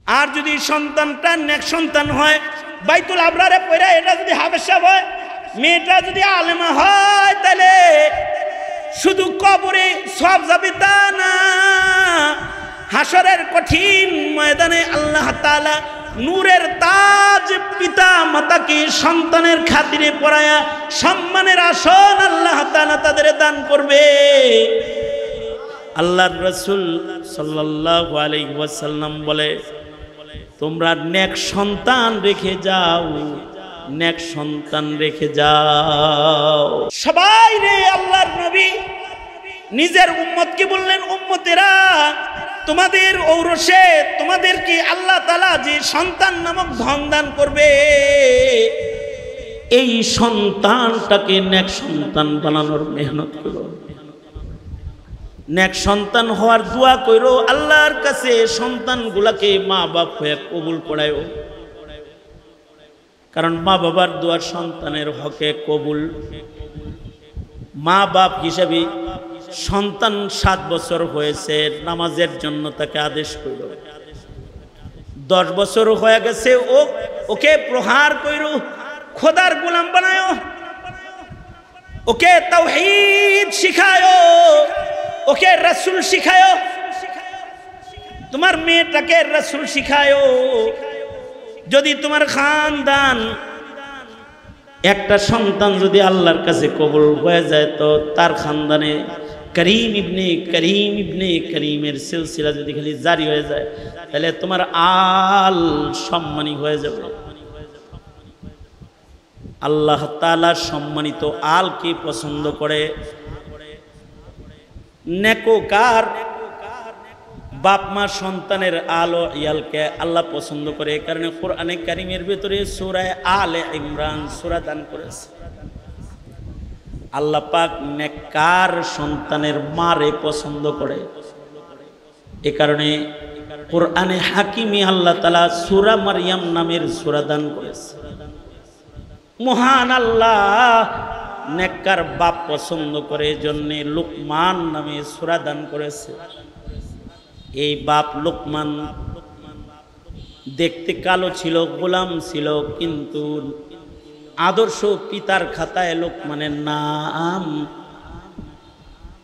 আর যদি সন্তানটা নেক সন্তান হয়, বাইতুল আবরারে পড়া এটা যদি হাফেজ সাহেব হয়, মেয়েটা যদি আলেমা হয়, তাহলে শুধু কবরে সব যাবে তা না, হাসরের কঠিন ময়দানে আল্লাহ তাআলা নূরের তাজ পিতা মাতাকে সন্তানের খাতিরে পরায়া সম্মানের আসন আল্লাহ তাআলা তাদের দান করবে। আল্লাহর রাসূল সাল্লাল্লাহু আলাইহি ওয়াসাল্লাম বলে, তোমরা নেক সন্তান রেখে যাও, নেক সন্তান রেখে যাও। সবাই রে আল্লাহর নবী নিজের উম্মতকে বললেন, উম্মতেরা তোমাদের ঔরসে তোমাদেরকে আল্লাহ তাআলা যে সন্তান নামক ধন দান করবে, এই সন্তানটাকে নেক সন্তান বানানোর মেহনত করো, নেক সন্তান হওয়ার দোয়া করো, আল্লাহর কাছে সন্তানগুলাকে মা বাপ হয়ে কবুল করায়ও। কারণ মা বাবার দোয়া সন্তানের হকে কবুল। মা বাপ হিসাবে সন্তান 7 বছর হয়েছে, নামাজের জন্য তাকে আদেশ করল, 10 বছর হয়ে গেছে ওকে প্রহার করো, খোদার গোলাম বানায়ো, ওকে তাওহীদ শিখায়ো, ওকে রাসূল শিখায়ো, তোমার মেয়েটাকে রাসূল শিখায়ো। যদি তোমার খানদান একটা সন্তান যদি আল্লাহর কাছে কবুল হয়ে যায়, তো তার খানদানে করিম ইবনে করিমের সিলসিলা যদি খালি জারি হয়ে যায়, তাহলে তোমার আল সম্মানী হয়ে যাবে। আল্লাহ তাআলা সম্মানিত আলকে পছন্দ করে। নেককার বাপ মা সন্তানের আলো ইয়ালকে আল্লাহ পছন্দ করে। এই কারণে কোরআনে কারীমের ভিতরে সূরা আলে ইমরান সূরা দান করেছে। আল্লাহ পাক নেককার সন্তানের মারে পছন্দ করে। এই কারণে কোরআনে হাকিমে আল্লাহ তাআলা সূরা মারইয়াম নামের সূরা দান করেছে। মহান আল্লাহ নেককার বাপ পছন্দ করে, জন্য লুকমান নামে সূরা দান করেছে। এই বাপ লুকমান দেখতে কালো ছিল, গোলাম ছিল, কিন্তু আদর্শ পিতার খাতায় লুকমানের নাম।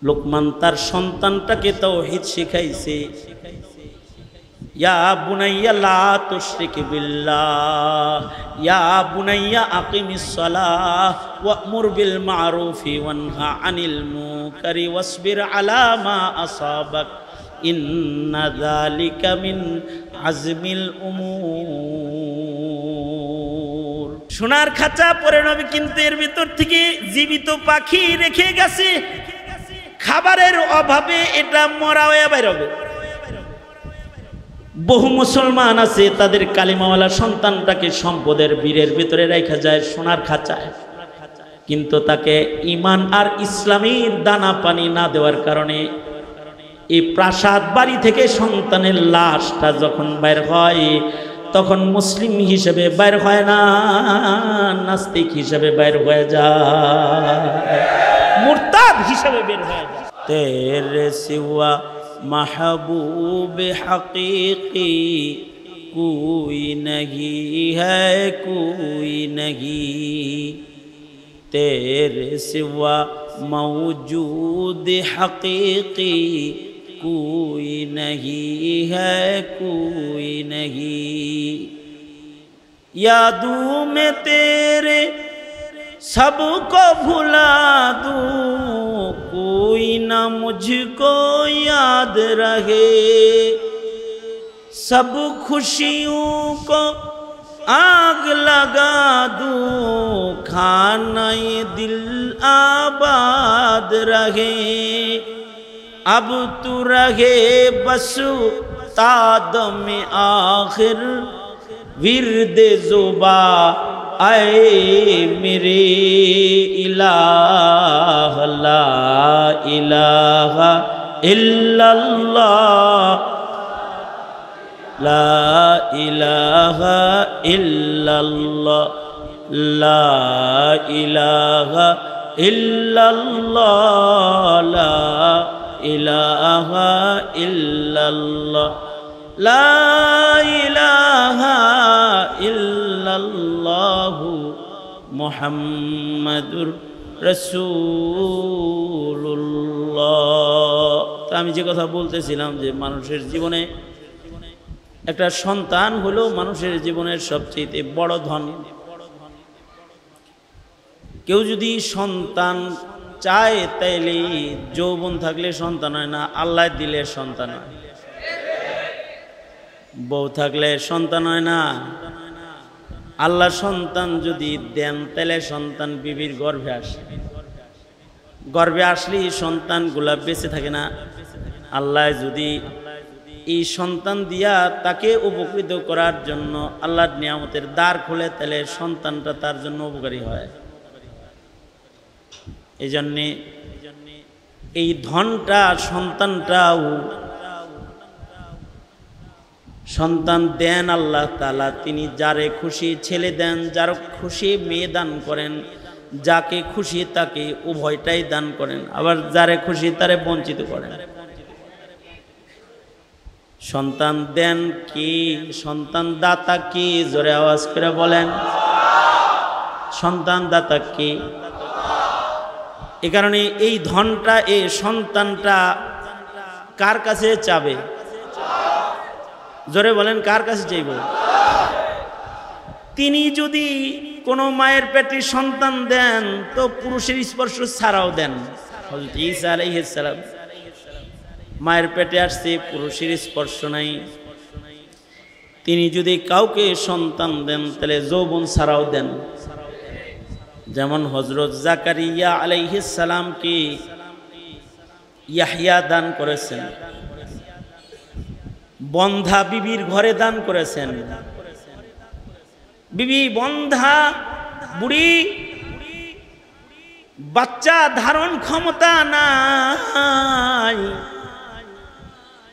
লুকমান তার সন্তানটাকে তাওহীদ শিখাইছে। ইয়া বুনাইয়া লা তুশরিক বিল্লাহ, ইয়া বুনাইয়া আকিমিস সালাহ ওয়া'মুর বিল মা'রুফি ওয়ানহা আনিল মুনকারি ওয়াসবির আলা মা আসাবাক ইন্না যালিকা মিন আজমিল উমুর। সোনার খাঁচা পরে নবী কিন্তু এর ভিতর থেকে জীবিত পাখি রেখে গেছে। খাবারের অভাবে এটা মরা হয়ে বের হবে। বহু মুসলমান আছে তাদের কালিমাওয়ালা সন্তানটাকে সম্পদের বীরের ভিতরে রেখে যায় সোনার খাঁচায়, কিন্তু তাকে ঈমান আর ইসলামের দানা পানি না দেওয়ার কারণে এই প্রাসাদ বাড়ি থেকে সন্তানের লাশটা যখন বের হয়, তখন মুসলিম হিসেবে বের হয় না, নাস্তিক হিসেবে বের হয়ে যায়, মুরতাদ হিসেবে বের হয়ে যায়। তেরে সিওয়া महबूब हकीकी कोई नहीं है, कोई नहीं तेरे सिवा मौजूद हकीकी कोई नहीं है, कोई नहीं यादों में तेरे सबको भुला दूं, कोई ना मुझको याद रहे, सब खुशियों को आग लगा दूं, खाना ये दिल आबाद रहे, अब तू रहे बस तादम में आखिर विर्दे जुबा आए मेरे इलाह, ला इलाहा इल्लल्लाह, ला इलाहा इल्लल्लाह, ला इलाहा इल्लल्लाह, ला इलाहा इल्लल्लाह, ला মুহাম্মাদুর রাসূলুল্লাহ। তো আমি যে কথা বলতেছিলাম যে মানুষের জীবনে একটা সন্তান হলো মানুষের জীবনের সবচেয়ে বড় ধন। কেউ যদি সন্তান চায় তাইলে যৌবন থাকলে সন্তান হয় না, আল্লাহ দিলে সন্তান হয়। বউ থাকলে সন্তান হয় না, আল্লাহ সন্তান যদি দেন তাহলে সন্তান বিবির গর্ভে আসে। গর্ভে আসলেই সন্তানগুলা বেঁচে থাকে না। আল্লাহ যদি এই সন্তান দিয়া তাকে উপকৃত করার জন্য আল্লাহর নিয়ামতের দ্বার খুলে তাহলে সন্তানটা তার জন্য উপকারী হয়। এই জন্যে এই ধনটা সন্তানটাও সন্তান দেন আল্লাহ তাআলা, তিনি যারে খুশি ছেলে দেন, যার খুশি মেয়ে দান করেন, যাকে খুশি তাকে উভয়টাই দান করেন, আবার যারে খুশি তারে বঞ্চিত করেন। সন্তান দেন কি, সন্তান দাতা কি? জোরে আওয়াজ করে বলেন, সন্তান দাতা কি? এ কারণে এই ধনটা, এই সন্তানটা কার কাছে চাবে? জোরে বলেন, কার কাছে চাইব? তিনি যদি কোনো মায়ের পেটে সন্তান দেন তো পুরুষের স্পর্শ ছাড়াও দেন। হযরত ঈসা আলাইহিস সালাম মায়ের পেটে আসছে, পুরুষের স্পর্শ নাই। তিনি যদি কাউকে সন্তান দেন তাহলে যৌবন ছাড়াও দেন। যেমন হযরত জাকারিয়া আলাইহিস সালামকে ইয়াহইয়া দান করেছেন, বন্ধা বিবির ঘরে দান করেছেন। বিবি বন্ধা বুড়ি, বাচ্চা ধারণ ক্ষমতা নাই।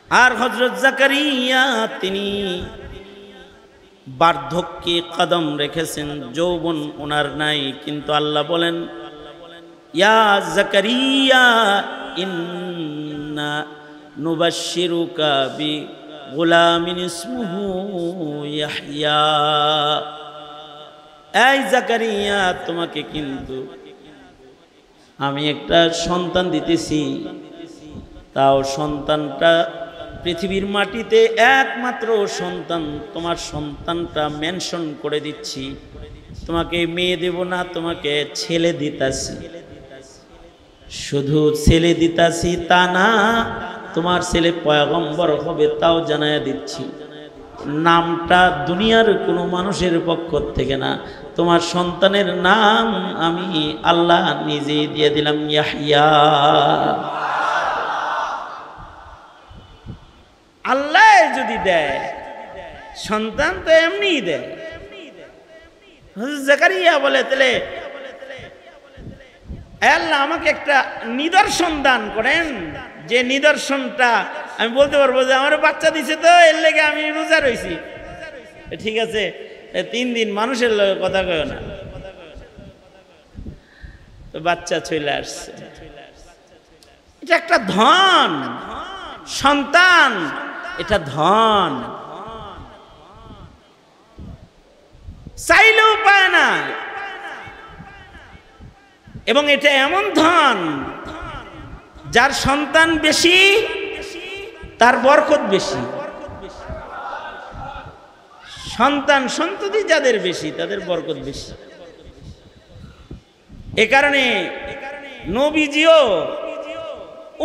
আর হযরত জাকারিয়া তিনি বার্ধক্যে কদম রেখেছেন, যৌবন ওনার নাই। কিন্তু আল্লাহ বলেন, ইয়া জাকারিয়া ইন্না নুবাশশিরুকা বি গুলামিন ইসমুহু ইয়াহইয়া। এই জাকারিয়া, তোমাকে কিন্তু আমি একটা সন্তান দিতেছি, তাও সন্তানটা পৃথিবীর মাটিতে একমাত্র সন্তান। তোমার সন্তানটা মেনশন করে দিচ্ছি, তোমাকে মেয়ে দেব না, তোমাকে ছেলে দিতাছি। শুধু ছেলে দিতাছি তা না, তোমার ছেলে পয়গম্বর হবে তাও জানায়া দিচ্ছি। নামটা দুনিয়ার কোনো মানুষের পক্ষ থেকে না, তোমার সন্তানের নাম আমি আল্লাহ নিজেই দিয়ে দিলাম, ইয়াহইয়া। আল্লাহ যদি দেয় সন্তান তো এমনিই দেয়। হযরত জাকারিয়া বলে, তাহলে আল্লাহ আমাকে একটা নিদর্শন দান করেন, যে নিদর্শনটা আমি বলতে পারবো যে আমার বাচ্চা দিছে, তো এর লেগে আমি রোজা রইছি। ঠিক আছে, 3 দিন মানুষের কথা কয় না, তো বাচ্চা চলে আসছে। এটা একটা ধন, সন্তান এটা ধন, চাইলেও পায় না। এবং এটা এমন ধন, যার সন্তান বেশি তার বরকত বেশি। সন্তান সন্ততি যাদের বেশি তাদের বরকত বেশি। এ কারণে নবীজিও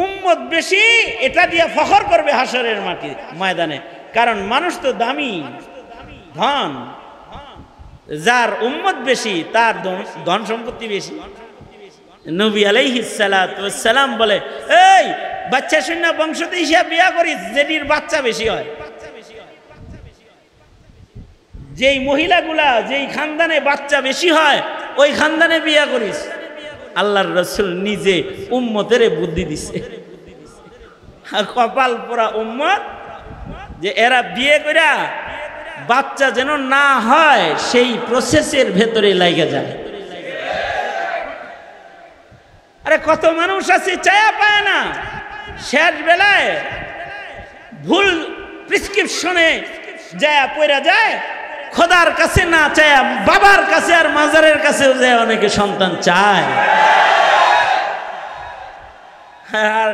উম্মত বেশি এটা দিয়ে ফখর করবে হাসরের ময়দানে। কারণ মানুষ তো দামি ধন, যার উম্মত বেশি তার ধন সম্পত্তি বেশি। নবী আলাইহিস সালাতু ওয়াস সালাম বলে, এই বাচ্চা শূন্য বংশতে হিসাব বিয়া করিস যেটির বাচ্চা বেশি হয়। যেই মহিলাগুলা যেই খানদানে বাচ্চা বেশি হয় ওই খানদানে বিয়া করিস। আল্লাহর রাসূল নিজে উম্মতের বুদ্ধি দিছে। কপাল পোড়া উম্মত যে এরা বিয়ে কইরা বাচ্চা যেন না হয় সেই প্রসেসের ভেতরে লাগে যায়। আরে কত মানুষ আছে চায়া পায় না, শেষ বেলায় ভুল প্রেসক্রিপশনে যায় পড়া যায়, খোদার কাছে না চায়, বাবার কাছে আর মাজারের কাছেও যায় অনেকে সন্তান চায়। আর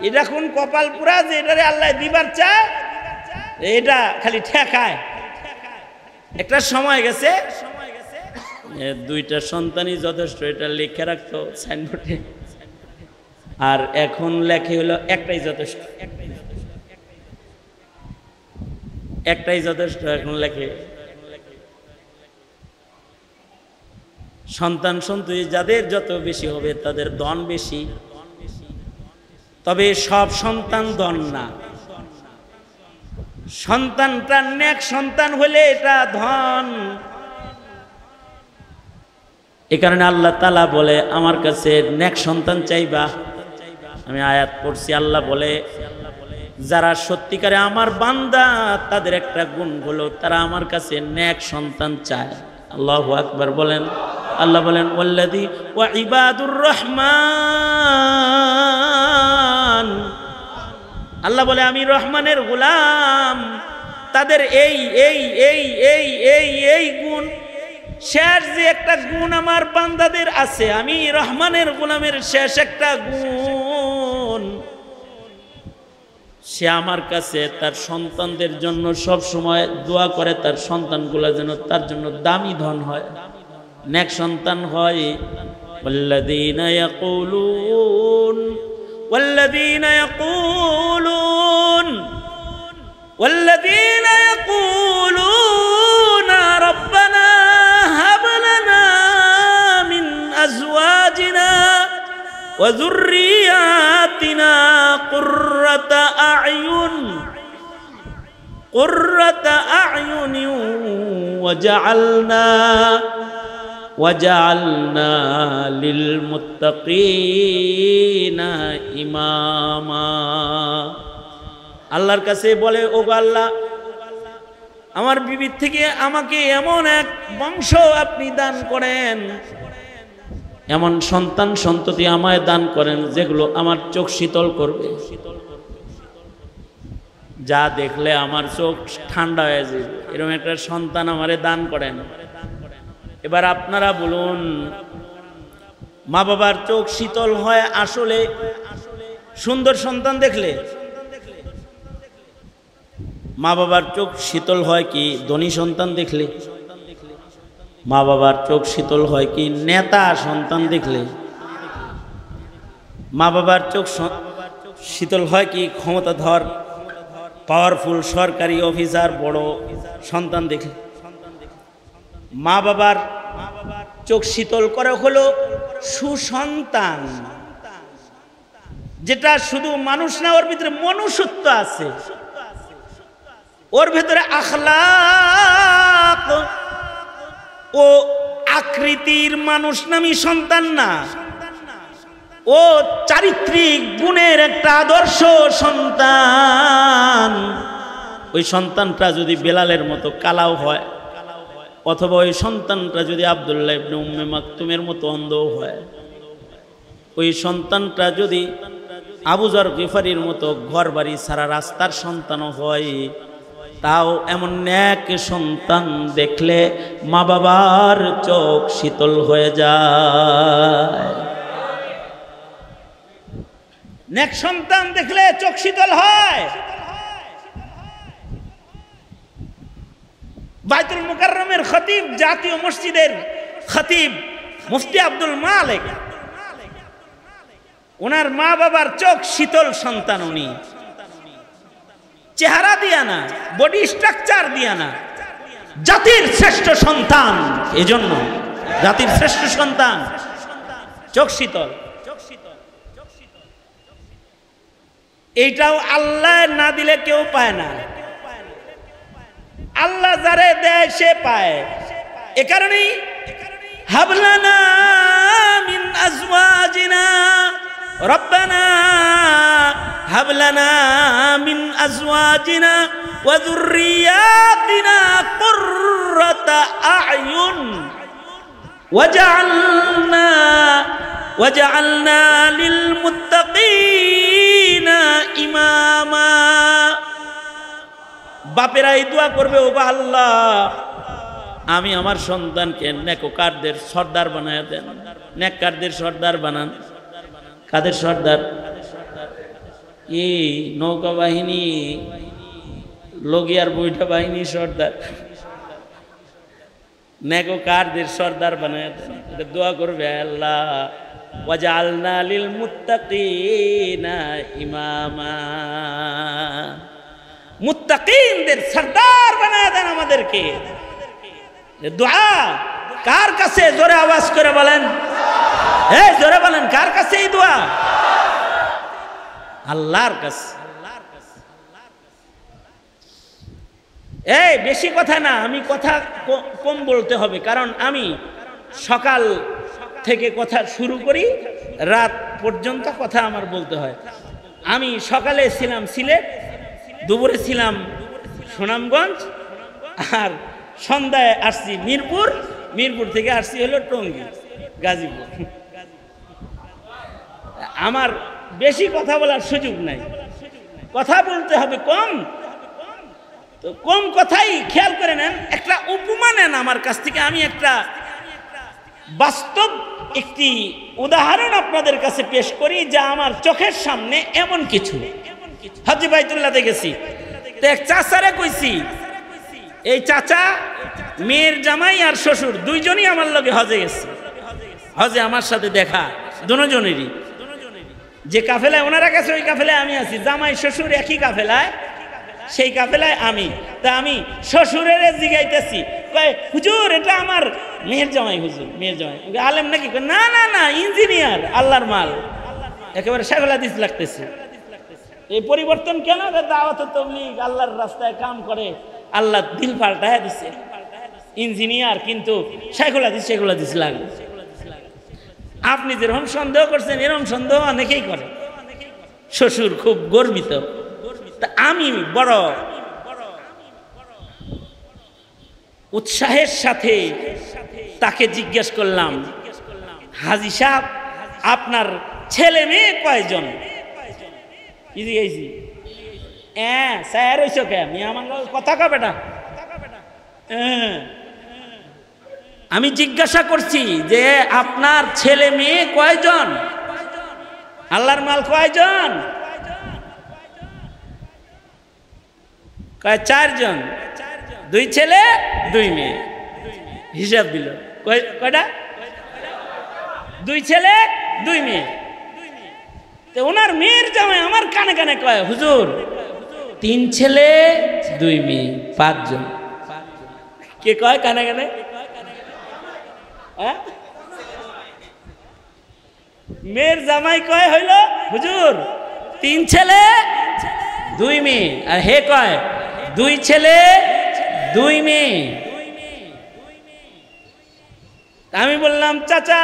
এটা কোন কপাল পুরা যে এটারে আল্লাহ দিবার চায়, এটা খালি ঠেকায়। একটা সময় গেছে দুইটা সন্তানই যথেষ্ট, এটা লিখে রাখতো সাইনবোর্ডে। আর এখন লেখে হলো একটাই যথেষ্ট, একটাই যথেষ্ট এখন লেখে। সন্তান সন্ততি যাদের যত বেশি হবে তাদের ধন বেশি, তবে সব সন্তান ধন না। সন্তানটা নেক সন্তান হলে এটা ধন। এ কারণে আল্লাহ তাআলা বলে আমার কাছে নেক সন্তান চাইবা। আমি আয়াত পড়ছি, আল্লাহ বলে যারা সত্যিকারে আমার বান্দা তাদের একটা গুণ হলো তারা আমার কাছে নেক সন্তান চায়। আল্লাহু আকবার বলেন। আল্লাহ বলেন ওয়াল্লাযী ওয়া ইবাদুর রহমান, আল্লাহ বলে আমি রহমানের গোলাম, তাদের এই এই এই এই এই এই গুণ, শেষ যে একটা গুণ আমার বান্দাদের আছে, আমি রহমানের গোলামের শেষ একটা গুণ, সে আমার কাছে তার সন্তানদের জন্য সব সময় দোয়া করে তার সন্তানগুলো যেন তার জন্য দামি ধন হয়, নেক সন্তান হয়। ওয়াল্লাযীনা ইয়াকুলুন ওয়াল্লাযীনা ইয়াকুলুন ওয়াল্লাযীনা ইয়াকুলুনা রাব্বানা হাব লানা মিন আজওয়াজিনা ওয়া যুররিয়াতিনা কুররাতা আ'য়ুন ওয়াজআলনা লিল মুত্তাকিনা ইমামা। আল্লাহর কাছে বলে ও আল্লাহ, আমার বিবির থেকে আমাকে এমন এক বংশ আপনি দান করেন, এমন সন্তান সন্ততি আমায় দান করেন যেগুলো আমার চোখ শীতল করবে, যা দেখলে আমার চোখ ঠান্ডা হয়ে যাবে, এরকম একটা সন্তান আমারে দান করেন। এবার আপনারা বলুন, মা বাবার চোখ শীতল হয় আসলে সুন্দর সন্তান দেখলে? মা বাবার চোখ শীতল হয় কি ধনী সন্তান দেখলে? মা বাবার চোখ শীতল হয় কি নেতা সন্তান দেখলে? মা বাবার চোখ শীতল হয় কি ক্ষমতাধর পাওয়ারফুল সরকারি অফিসার বড় সন্তান দেখলে? মা বাবার চোখ শীতল করে হলো সুসন্তান, যেটা শুধু মানুষ না, ওর ভিতরে মনুষ্যত্ব আছে, ওর ভিতরে আখলাক ও আকৃতির মানুষ নামী সন্তান না, ও চারিত্রিক গুণের একটা আদর্শ সন্তান। ওই সন্তানটা যদি বেলালের মতো কালাও হয়, অথবা ওই সন্তানটা যদি আব্দুল্লাহ ইবনে উম্মে মাকতুমের মতো অন্ধ হয়, ওই সন্তানটা যদি আবু যর গিফারির মতো ঘর বাড়ি সারা রাস্তার সন্তানও হয়, তাও এমন নেক সন্তান দেখলে মা বাবার চোখ শীতল হয়ে যায়। নেক সন্তান দেখলে চোখ শীতল হয়। বাইতুল মুকাররমের খতিব, জাতীয় মসজিদের খতিব মুফতি আব্দুল মালিক, ওনার মা বাবার চোখ শীতল সন্তান। উনি চেহারা দিয়া না, বডি স্ট্রাকচার দিয়া না, জাতির শ্রেষ্ঠ সন্তান, এজন্য জাতির শ্রেষ্ঠ সন্তান, চোখ শীতল। এইটাও আল্লাহ না দিলে কেউ পায় না, আল্লাহ যারে দেয় সে পায়। এ কারণেই হাবলানা মিন আজওয়াজিনা রব্বানা হাবলানা মিন আজওয়াজিনা ওয়া যুররিয়াতিনা কুররাতা আ'য়ুন ওয়াজআলনা লিল মুত্তাকিনা ইমামা। বাপেরা এই দোয়া করবে, ও আল্লাহ আমি আমার সন্তানকে নেককারদের সর্দার বানায় দেন, নেককারদের সর্দার বানান। কাদের সর্দার? এই নৌকা বাহিনী, লগিয়ার বৈঠা বাহিনী সর্দার, নেককারদের সর্দার বানায় দেন। দোয়া করবে, আল্লাহ ওয়াজআলনা লিল মুত্তাকিনা ইমামা, মুত্তাকিনদের সর্দার বানায় দেন আমাদেরকে। দোয়া কার কাছে? জোরে আওয়াজ করে বলেন, এই জোরে বলেন, কার কাছে এই দোয়া? আল্লাহর কাছে। এই বেশি কথা না, আমি কথা কম বলতে হবে, কারণ আমি সকাল থেকে কথা শুরু করি, রাত পর্যন্ত কথা আমার বলতে হয়। আমি সকালে ছিলাম সিলেট, দুপুরে ছিলাম সুনামগঞ্জ, আর সন্ধ্যায় আসছি মিরপুর, মিরপুর থেকে আসছি হলো টঙ্গী, গাজীপুর। আমার বেশি কথা বলার সুযোগ নাই, কথা বলতে হবে কম। তো কম কথাই খেয়াল করে নেন, একটা উপমা নেন আমার কাছ থেকে। আমি একটা বাস্তব একটি উদাহরণ আপনাদের কাছে পেশ করি, যা আমার চোখের সামনে এমন কিছু। হাজী বাইতুল্লাহতে গেছি, তো এক চাচারে কইছি, এই চাচা মেয়ের জামাই আর শ্বশুর দুইজনই আমার লগে হজে গেছে। হজে আমার সাথে দেখা দুজনেরই, যে কাফেলায় ওনারা গেছে ওই কাফেলায় আমি আছি, জামাই শ্বশুর একই কাফেলায়, সেই কাফেলায় আমি। তা আমি শ্বশুরের জিগাইতেছি, কয় হুজুর এটা আমার মেয়ের জামাই। হুজুর মেয়ের জামাই আলেম নাকি? না না না, ইঞ্জিনিয়ার, আল্লাহর মাল, একেবারে শেখুল হাদিস লাগতেছে। এই পরিবর্তন কেন? দাওয়াত তাবলীগ, আল্লাহর রাস্তায় কাম করে, আল্লাহ দিল পাল্টায় দিছে। ইঞ্জিনিয়ার কিন্তু শেখুল হাদিস লাগে। আপনি যেরকম সন্দেহ করছেন এরকম সন্দেহ অনেকেই করে। শ্বশুর খুব গর্বিত। তা আমি বড় উৎসাহের সাথে তাকে জিজ্ঞেস করলাম, হাজী সাহেব আপনার ছেলে মেয়ে কয়জন? কথা কবে না? আমি জিজ্ঞাসা করছি যে আপনার ছেলে মেয়ে কয়জন? আল্লাহর মাল কয়জন? কয় 4 জন, 2 ছেলে 2 মেয়ে। হিসাব দিল, কয়টা? 2 ছেলে 2 মেয়ে। তো ওনার মেয়ের জামাই আমার কানে কানে কয়, হুজুর 3 ছেলে 2 মেয়ে, 5 জন। কে কয় কানে কানে? মেয়ের জামাই কয় হইল, হুজুর 3 ছেলে 2 মেয়ে, আর হে কয় 2 ছেলে 2 মেয়ে। আমি বললাম, চাচা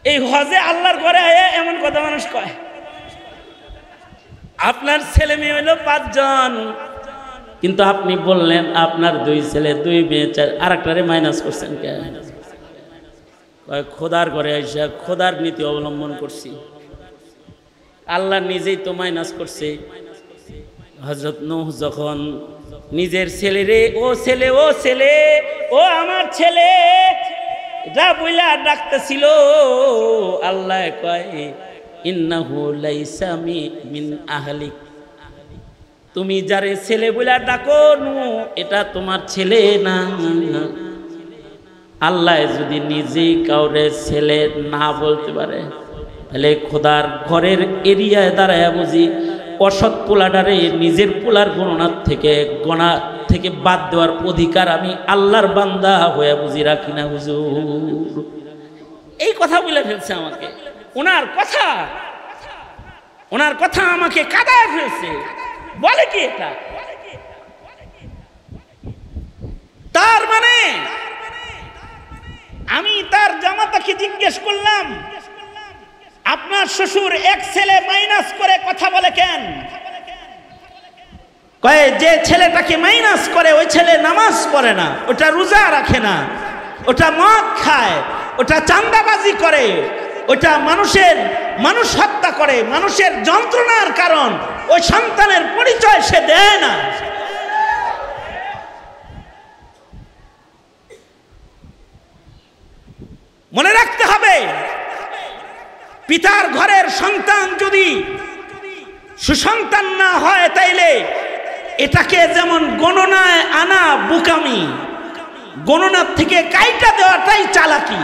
এই হজে আল্লাহর ঘরে এমন কথা মানুষ কয়? আপনার ছেলে মেয়ে হইল 5 জন, কিন্তু আপনি বললেন আপনার 2 ছেলে 2 মেয়ে, আর একটারে মাইনাস করছেন কেন? খোদার ঘরে এসে খোদার নীতি অবলম্বন করছি। আল্লাহ নিজেই তো মাইনাস করছে। হযরত নূহ যখন নিজের ছেলেরে, ও ছেলে ও ছেলে, ও আমার ছেলে যা বইলা ডাকতেছিল, আল্লাহ কয় ইন্নাহু লাইসা মিন আহলিক, তুমি যারে ছেলে বইলা ডাকো নূহ, এটা তোমার ছেলে না। আল্লাহ যদি নিজেই কাউরে ছেলে না বলতে পারে, তাহলে খোদার ঘরের এরিয়ায় দাঁড়ায় বুঝি অসৎ পোলাটারে নিজের পোলার গণনার থেকে বাদ দেওয়ার অধিকার আমি আল্লাহর বান্দা হয়ে বুঝি রাখি না হুজুর? এই কথা বলে ফেলছে আমাকে। ওনার কথা আমাকে কাঁদায় ফেলছে। বলে কি এটা? তার মানে আমি তার জামাতাকে জিজ্ঞেস করলাম, আপনার শ্বশুর 1 ছেলে মাইনাস করে কথা বলে কেন? কয় যে ছেলেটাকে মাইনাস করে ওই ছেলে নামাজ পড়ে না, ওটা রোজা রাখে না, ওটা মদ খায়, ওটা চাঁদাবাজি করে, ওইটা মানুষ হত্যা করে, মানুষের যন্ত্রণার কারণ ওই সন্তানের পরিচয় সে দেয় না। মনে রাখতে হবে, পিতার ঘরের সন্তান যদি সুসন্তান না হয় তাইলে এটাকে যেমন গণনায় আনা বোকামি, গণনার থেকে কাইটা দেওয়াটাই চালাকি।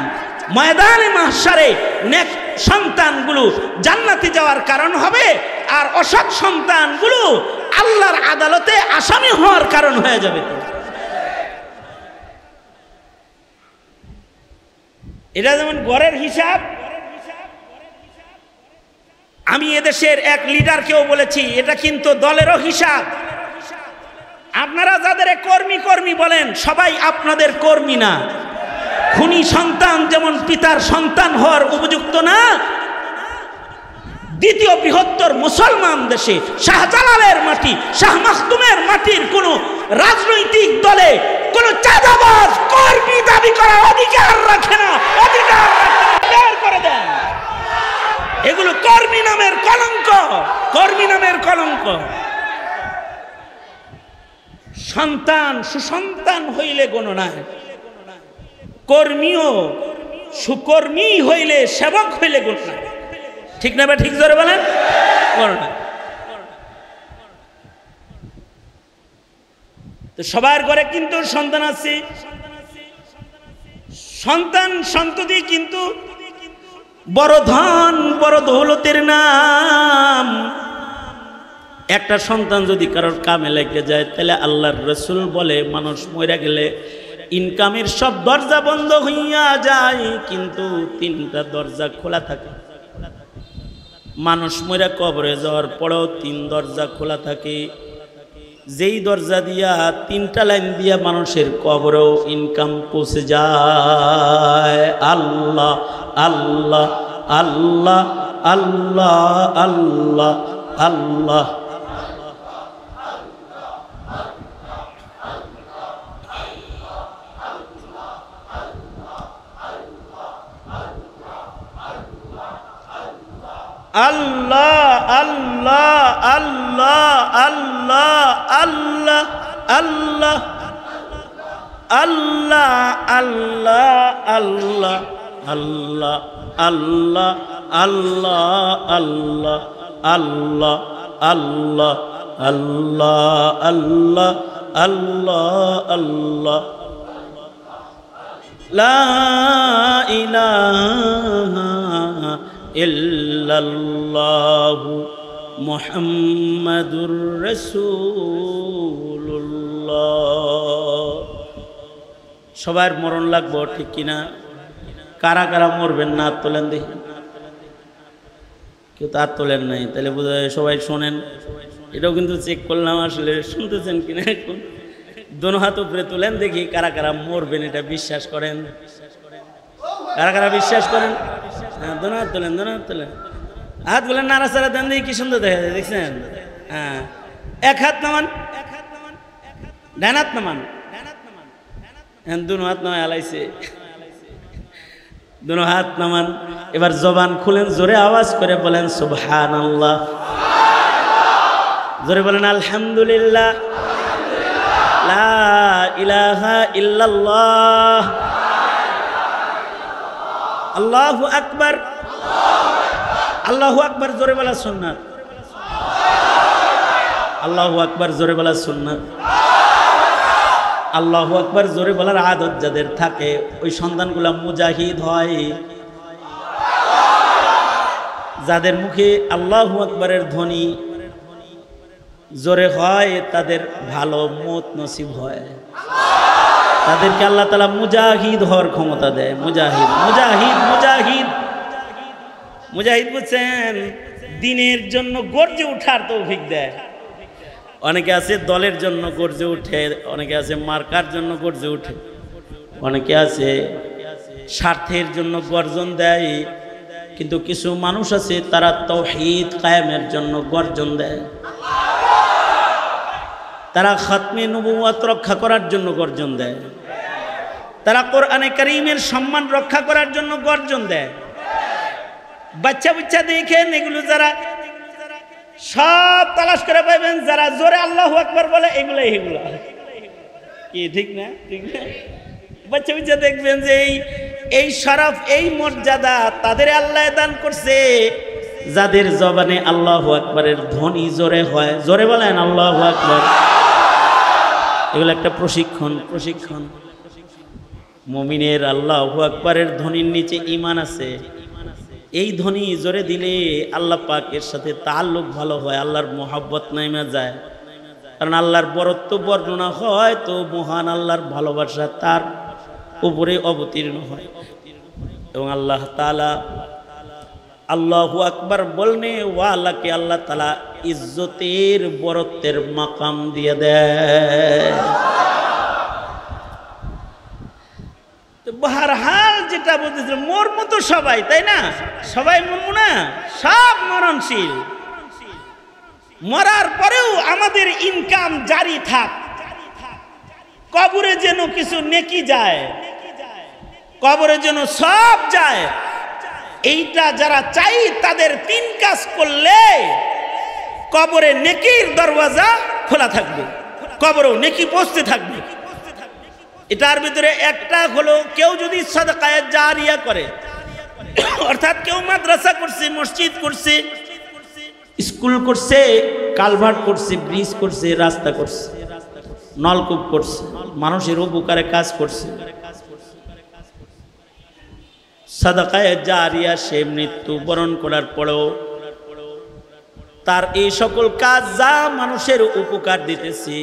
ময়দানে মাহশারে নেক সন্তানগুলো জান্নাতে যাওয়ার কারণ হবে, আর অসৎ সন্তানগুলো আল্লাহর আদালতে আসামি হওয়ার কারণ হয়ে যাবে। এটা যেমন ঘরের হিসাব। আমি এদেশের এক লিডারকেও বলেছি, এটা কিন্তু দলেরও হিসাব। আপনারা যাদের কর্মী কর্মী বলেন, সবাই আপনাদের কর্মী না। খুনি সন্তান যেমন পিতার সন্তান হওয়ার উপযুক্ত না, দ্বিতীয় বৃহত্তর মুসলমান দেশে শাহজালালের মাটি, শাহ মাখদুমের মাটির কোন রাজনৈতিক দলে কোন চাঁদাবাজ কর্মী দাবি করার অধিকার রাখে না। অধিকার করে দেন। এগুলো কর্মী নামের কলঙ্ক, কর্মী নামের কলঙ্ক। সন্তান সুসন্তান হইলে গণনায়, কর্মীও সুকর্মী হইলে, সেবক হইলে গণনায়। ঠিক না বা ঠিক জোরে বলেন? গণনায়। তো সবার ঘরে কিন্তু সন্তান আছে, সন্তান সন্ততি কিন্তু বড় ধন বড় দৌলতের নাম। একটা সন্তান যদি কারোর কামে লেগে যায়, তাহলে আল্লাহর রাসূল বলে মানুষ মরে গেলে ইনকামের সব দরজা বন্ধ হইয়া যায়, কিন্তু তিনটা দরজা খোলা থাকে। মানুষ মরে কবরে যাওয়ার পরেও তিন দরজা খোলা থাকে, যেই দরজা দিয়া তিনটা লাইন দিয়া মানুষের কবরেও ইনকাম পৌঁছে যায়। আল্লাহ আল্লাহ আল্লাহ আল্লাহ আল্লাহ আল্লাহ। আল্লাহ আল্লাহ আল্লাহ আল্লাহ আল্লাহ আল্লাহ আল্লাহ আল্লাহ আল্লাহ আল্লাহ আল্লাহ আল্লাহ আল্লাহ আল্লাহ আল্লাহ আল্লাহ আল্লাহ আল্লাহ লা ইলাহা ইল্লাল্লাহু মুহাম্মাদুর রাসূলুল্লাহ। সবার মরণ লাগবো, ঠিক কিনা? কারা কারা মরবেন না হাত তোলেন দেখি। কেউ তো হাত তোলেন নাই, তাহলে বোধ হয় সবাই শোনেন। এটাও কিন্তু চেক করলাম, আসলে শুনতেছেন কিনা। এখন দোনো হাত উপরে তোলেন দেখি কারা কারা মরবেন, এটা বিশ্বাস করেন। কারা কারা বিশ্বাস করেন? হ্যাঁ, দোনো হাত তোলেন, দোনো হাত তোলেন। হাত বলেন নাড়াচাড়া দেন দেখি, কি সুন্দর দেখা যায়, দেখছেন? হ্যাঁ, এক হাত নামান, ডান হাত নামান। হ্যাঁ, দুনো হাত নামায় আলাইছে, দুনো হাত নামান। এবার জবান খুলেন, জোরে আওয়াজ করে বলেন সুবহানাল্লাহ, জোরে বলেন আলহামদুলিল্লাহ, লা ইলাহা ইল্লাল্লাহ, আল্লাহু আকবার। আল্লাহু আকবার জোরে বলা সুন্নাত। আল্লাহু আকবার জোরে বলা সুন্নাত। আল্লাহু আকবার জোরে বলার আদত যাদের থাকে, ওই সন্তানগুলা মুজাহিদ হয়। যাদের মুখে আল্লাহু আকবারের ধ্বনি জোরে হয়, তাদের ভালো মত নসিব হয়। তাদেরকে আল্লাহ তাআলা মুজাহিদ হওয়ার ক্ষমতা দেয়। মুজাহিদ, মুজাহিদ, মুজাহিদ, মুজাহিদ বুঝছেন? দিনের জন্য গর্জে ওঠার তৌফিক দেয়। অনেকে আছে দলের জন্য গর্জে উঠে, অনেকে আছে মার্কার জন্য গর্জে উঠে, অনেকে আছে স্বার্থের জন্য গর্জন দেয়। কিন্তু কিছু মানুষ আছে তারা তাওহীদ কায়েমের জন্য গর্জন দেয়। তারা খাতমে নবুয়ত রক্ষা করার জন্য গর্জন দেয়। তারা কোরআনে কারীমের সম্মান রক্ষা করার জন্য গর্জন দেয়। বাচ্চা বুচ্চা দেখেন, এগুলো যারা সব তালাশ করে পাইবেন, যারা জোরে আল্লাহু আকবার বলে এগুলো কি ঠিক না? ঠিক না? বাচ্চা বুচ্চা দেখবেন যে এই শরফ, এই মর্যাদা তাদের আল্লাহ দান করছে যাদের জবানে আল্লাহু আকবারের ধ্বনি জোরে হয়। জোরে বলেন আল্লাহু আকবার। এগুলো একটা প্রশিক্ষণ। মুমিনের আল্লাহু আকবারের ধ্বনির নিচে ঈমান আছে। এই ধ্বনি জোরে দিলে আল্লাহ পাকের সাথে তাআল্লুক ভালো হয়, আল্লাহর মহব্বত নাইমা যায়। কারণ আল্লাহর বরত্ব বর্ণনা হয় তো মহান আল্লাহর ভালোবাসা তার উপরে অবতীর্ণ হয়। এবং আল্লাহ তাআলা আল্লাহু আকবার বলনে ওয়ালাকে আল্লাহ তাআলা ইজ্জতের বরত্বের মাকাম দিয়ে দেয়। বহরহাল যেটা বলতেছিল, মোর মতো সবাই, তাই না? সবাই মরবো না, সব মরণশীল। মরার পরেও আমাদের ইনকাম জারি থাক, কবরে যেন কিছু নেকি যায়, কবরে যেন সব যায়। এইটা যারা চাই তাদের 3 কাজ করলে কবরে নেকির দরওয়াজা খোলা থাকবে, কবরেও নেকি পৌঁছতে থাকবে। এটার ভিতরে একটা হলো, কেউ যদি সাদকায়ে জারিয়া করে, অর্থাৎ কেউ মাদ্রাসা করছে, মসজিদ করছে, স্কুল করছে, কালভার্ট করছে, ব্রিজ করছে, রাস্তা করছে, নলকূপ করছে, মানুষের উপকারে কাজ করছে, সাদকায়ে জারিয়া সে মৃত্যু বরণ করার পরেও তার এই সকল কাজ যা মানুষের উপকার দিতেছে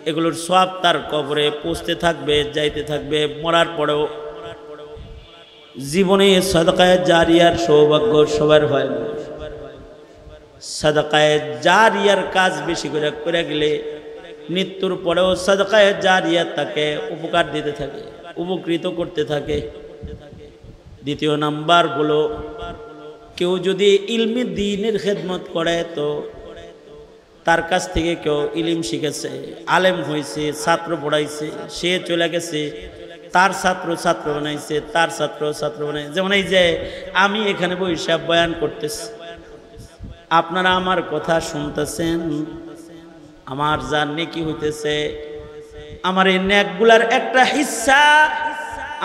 এগুলোর সব তার কবরে পৌঁছতে থাকবে, যাইতে থাকবে। মরার পরেও জীবনে সাদকায়ে জারিয়ার সৌভাগ্য সবার হয় না। সাদকায়ে জারিয়ার কাজ বেশি করে গেলে মৃত্যুর পরেও সাদকায়ে জারিয়া তাকে উপকার দিতে থাকে, উপকৃত করতে থাকে। দ্বিতীয় নাম্বার হলো, কেউ যদি ইলমি দ্বীনের খেদমত করে তো তার কাছ থেকে কেউ ইলম শিখেছে, আলেম হয়েছে, ছাত্র পড়াইছে, সে চলে গেছে, তার ছাত্র বানাইছে, তার ছাত্র বানাইছে। যেমন এই যে আমি এখানে বসে বয়ান করতেছি, আপনারা আমার কথা শুনতেছেন, আমার যা নেকি হইতেছে, আমার এই নেকগুলার একটা হিস্সা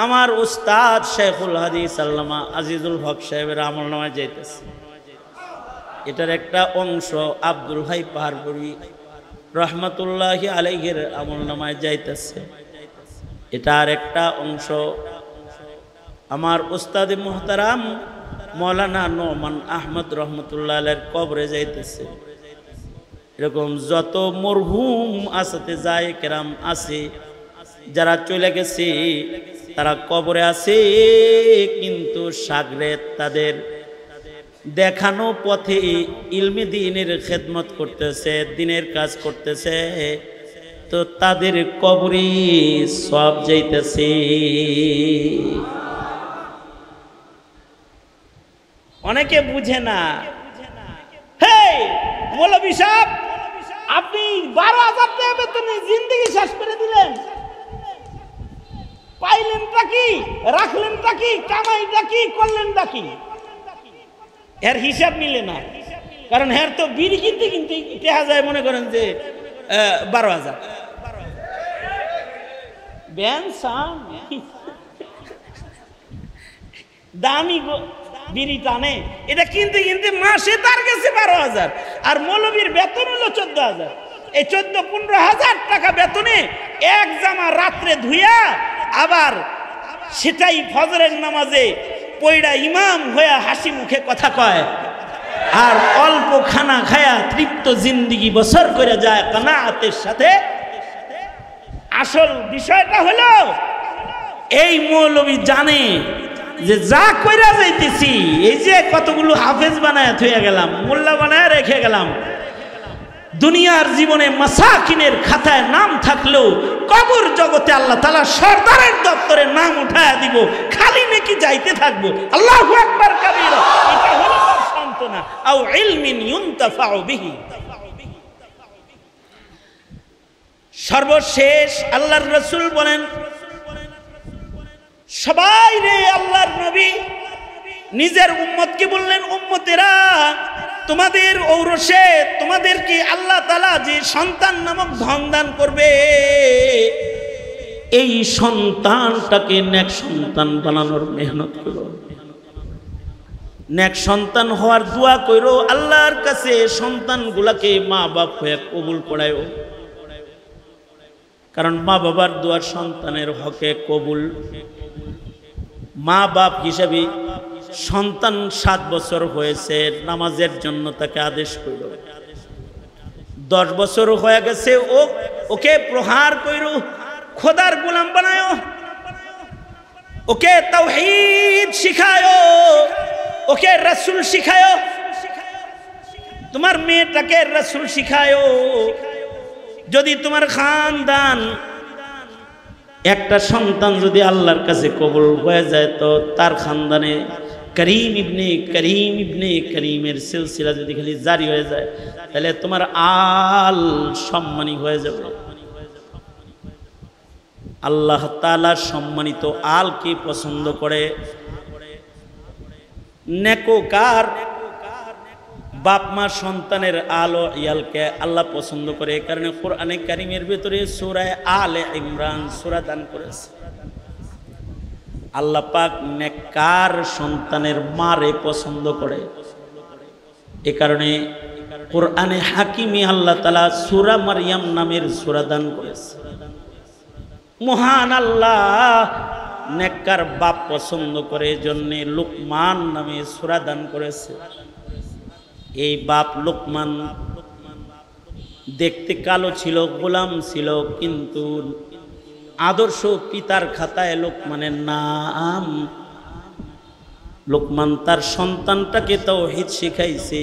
আমার উস্তাদ শেখুল হাদিস আল্লামা আজিজুল হক সাহেবের আমলনামায় যাইতেছে। এটার একটা অংশ আব্দুল হাই পাহাড়পুরি রহমতুল্লাহি আলাইহির আমলনামায় যাইতেছে। এটার একটা অংশ আমার উস্তাদে মুহতারাম মৌলানা নোমান আহমদ রহমতুল্লাহ আলাইহির কবরে যাইতেছে। এরকম যত মরহুম আসাতে যায় কেরাম আছে, যারা চলে গেছে তারা কবরে আছে, কিন্তু সাগরে তাদের দেখানো পথে ইলমি দ্বীনের খেদমত করতেছে, দ্বীনের কাজ করতেছে, তো তাদের কবরে সব যাইতেছে। অনেকে বুঝে না। হে মৌলভী সাহেব, আপনি 12,000 টাকা বেতনে জিন্দেগি শেষ করে দিলেন, পাইলেনটা কি, রাখলেনটা কি, কামাইটা কি, করলেনটা কি? এর হিসাব মিলে না। কারণ এর তো বিড়ি কিনতে দেখা যায়, মনে করেন যে 12,000 দামি বিড়ি টানে, এটা কিনতে মাসে তার কাছে 12,000। আর মৌলবীর বেতন হলো 14,000। এই 14-15,000 টাকা বেতনে এক জামা রাত্রে ধুইয়া আবার সেটাই ফজরের নামাজে পয়ড়া ইমাম হয়ে হাসি মুখে কথা কয়, আর অল্প খানা খায়া তৃপ্ত জিন্দিগি বছর করে যায় কানাআতের সাথে। আসল বিষয়টা হলো এই মৌলবী জানে যে যা কইরা যাইতেছি, এই যে কতগুলো হাফেজ বানায় থইয়া গেলাম, মোল্লা বানায় রেখে গেলাম, দুনিয়ার জীবনে মাসাকিনের খাতায় নাম থাকলেও কবর জগতে আল্লাহ তাআলা সরদারের দপ্তরে নাম উঠায়া দিব, খালি নেকি যাইতে থাকবো। আল্লাহু আকবার কাবীরা। এটা হলো সান্তনা। আও ইলমিন ইউনতাফাউ বিহি। সর্বশেষ আল্লাহর রাসূল বলেন, সবাই রে আল্লাহর নবী নিজের উম্মতকে বললেন, উম্মতেরা তোমাদের ঔরসে তোমাদেরকে আল্লাহ তাআলা যে সন্তান নামক ধন দান করবে, এই সন্তানটাকে নেক সন্তান বানানোর মেহনত করো, নেক সন্তান হওয়ার দোয়া করো, আল্লাহর কাছে সন্তানগুলাকে মা বাপ হয়ে কবুল করায়ও। কারণ মা বাবার দোয়া সন্তানের হকে কবুল। মা বাপ হিসাবে সন্তান 7 বছর হয়েছে, নামাজের জন্য তাকে আদেশ করল। 10 বছর হয়ে গেছে, ওকে প্রহার করো, খোদার গোলাম বানায়, ওকে তাওহীদ শিখায়, ওকে রাসূল শিখায়, তোমার মেয়েটাকে রাসূল শিখায়। যদি তোমার খানদান একটা সন্তান যদি আল্লাহর কাছে কবুল হয়ে যায়, তো তার খানদানে করিম ইবনে করিম ইবনে করিমের সিলসিলা যদি খালি জারি হয়ে যায়, তাহলে তোমার আল সম্মানী হয়ে যাবে। আল্লাহ তাআলা সম্মানিত আলকে পছন্দ করে। নেককার বাপ মা সন্তানের আলো ইয়ালকে আল্লাহ পছন্দ করে। কারণ কোরআনে কারীমের ভিতরে সূরা আলে ইমরান সূরা দান করেছে, আল্লাহ পাক নেককার সন্তানের মারে পছন্দ করে। এ কারণে কোরআনে হাকিমে আল্লাহ তাআলা সূরা মারইয়াম নামের সূরা দান করেছে। মহান আল্লাহ নেককার বাপ পছন্দ করে, জন্য লুকমান নামে সূরা দান করেছে। এই বাপ লুকমান দেখতে কালো ছিল, গোলাম ছিল, কিন্তু আদর্শ পিতার খাতায় লুকমানের নাম। লুকমান তার সন্তানটাকে তাওহীদ শিখাইছে।